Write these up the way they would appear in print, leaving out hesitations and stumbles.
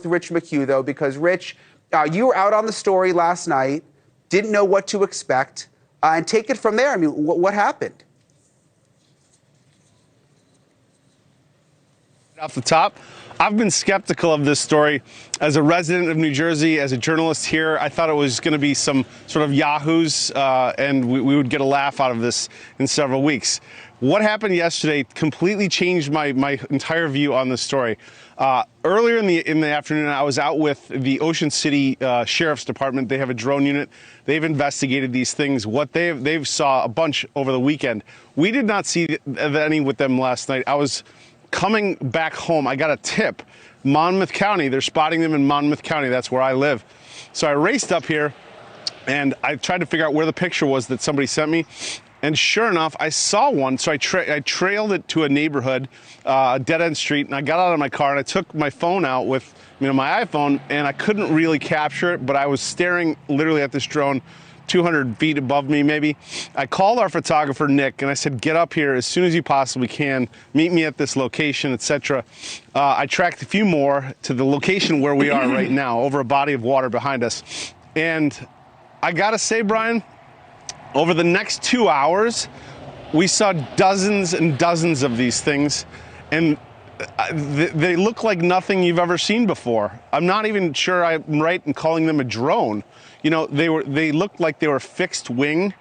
with Rich McHugh, though, because, Rich, you were out on the story last night, didn't know what to expect, and take it from there. I mean, what happened? Off the top, I've been skeptical of this story. As a resident of New Jersey, as a journalist here, I thought it was going to be some sort of yahoos, and we would get a laugh out of this in several weeks. What happened yesterday completely changed my entire view on this story. Earlier in the afternoon, I was out with the Ocean City Sheriff's Department. They have a drone unit. They've investigated these things. What they've saw a bunch over the weekend. We did not see any with them last night. I was coming back home. I got a tip. Monmouth County, they're spotting them in Monmouth County. That's where I live. So I raced up here and I tried to figure out where the picture was that somebody sent me. And sure enough, I saw one. So I trailed it to a neighborhood, a dead-end street, and I got out of my car and I took my phone out with, my iPhone, and I couldn't really capture it, but I was staring literally at this drone 200 feet above me, maybe. I called our photographer, Nick, and I said, get up here as soon as you possibly can, meet me at this location, etc. I tracked a few more to the location where we are right now, over a body of water behind us. And I gotta say, Brian, over the next 2 hours, we saw dozens and dozens of these things, and they look like nothing you've ever seen before. I'm not even sure I'm right in calling them a drone. They looked like they were fixed wing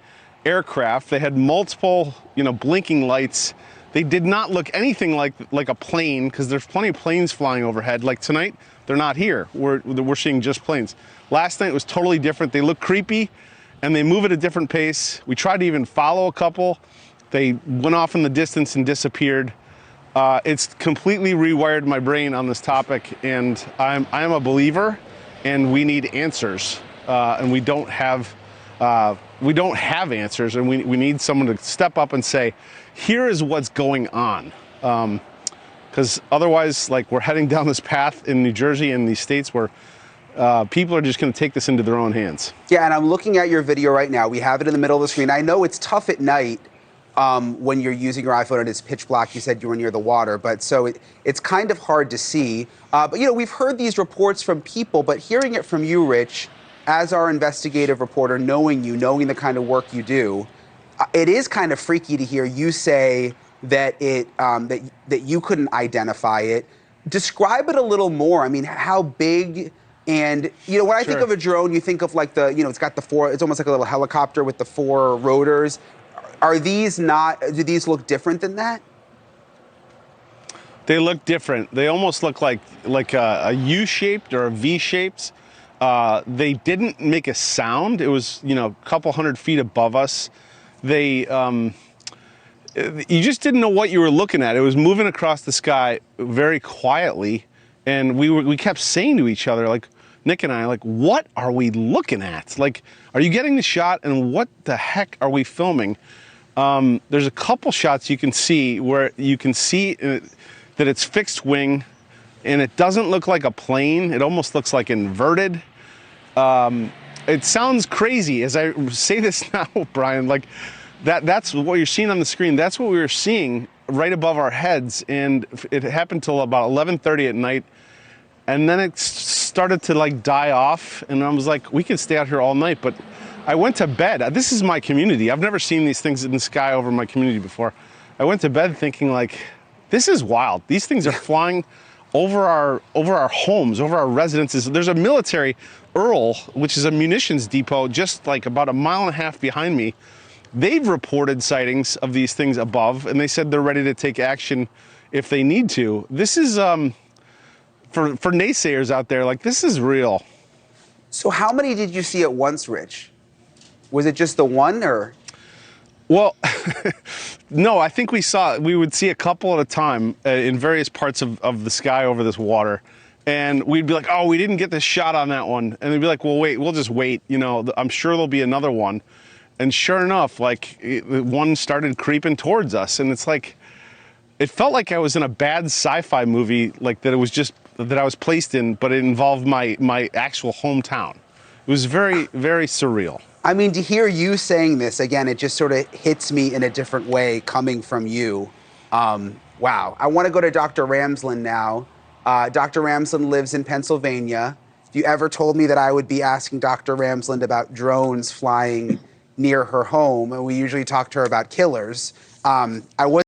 aircraft. They had multiple, blinking lights. They did not look anything like a plane, because there's plenty of planes flying overhead. Like tonight, they're not here. We're seeing just planes. Last night was totally different. They look creepy, and they move at a different pace. We tried to even follow a couple. They went off in the distance and disappeared. It's completely rewired my brain on this topic, and I'm a believer, and we need answers. And we don't have answers, and we need someone to step up and say, here is what's going on. Because otherwise, we're heading down this path in New Jersey and these states where people are just going to take this into their own hands. Yeah, and I'm looking at your video right now. We have it in the middle of the screen. I know it's tough at night when you're using your iPhone and it's pitch black. You said you were near the water, but so it's kind of hard to see. But we've heard these reports from people, but hearing it from you, Rich, as our investigative reporter, knowing the kind of work you do, it is kind of freaky to hear you say that that you couldn't identify it. Describe it a little more. I mean, how big? And when I think of a drone, you think of it's got the four. It's almost like a little helicopter with the four rotors. Are these not? Do these look different than that? They look different. They almost look like a U-shaped or a V-shaped. They didn't make a sound. It was, a couple hundred feet above us. You just didn't know what you were looking at. It was moving across the sky very quietly, and we kept saying to each other, Nick and I, what are we looking at? Are you getting the shot, and what the heck are we filming? There's a couple shots you can see where you can see that it's fixed wing, and it doesn't look like a plane. It almost looks like inverted. It sounds crazy as I say this now, Brian, that's what you're seeing on the screen. That's what we were seeing right above our heads. And it happened till about 11:30 at night. And then it started to die off. And I was like, we can stay out here all night. But I went to bed. This is my community. I've never seen these things in the sky over my community before. I went to bed thinking this is wild. These things are flying over our homes, over our residences. There's a military, Earl, which is a munitions depot just about a mile and a half behind me. They've reported sightings of these things above, and they said they're ready to take action if they need to. This is, for naysayers out there, this is real. So how many did you see at once, Rich? Was it just the one, or? Well, no, I think we would see a couple at a time in various parts of the sky over this water. And we'd be like, oh, we didn't get this shot on that one. And they'd be like, well, wait, we'll just wait. I'm sure there'll be another one. And sure enough, one started creeping towards us. And it's it felt like I was in a bad sci-fi movie, that it was just that I was placed in, but it involved my actual hometown. It was very, very surreal. I mean, to hear you saying this, again, it just sort of hits me in a different way coming from you. Wow. I want to go to Dr. Ramsland now. Dr. Ramsland lives in Pennsylvania. If you ever told me that I would be asking Dr. Ramsland about drones flying near her home, and we usually talk to her about killers, I was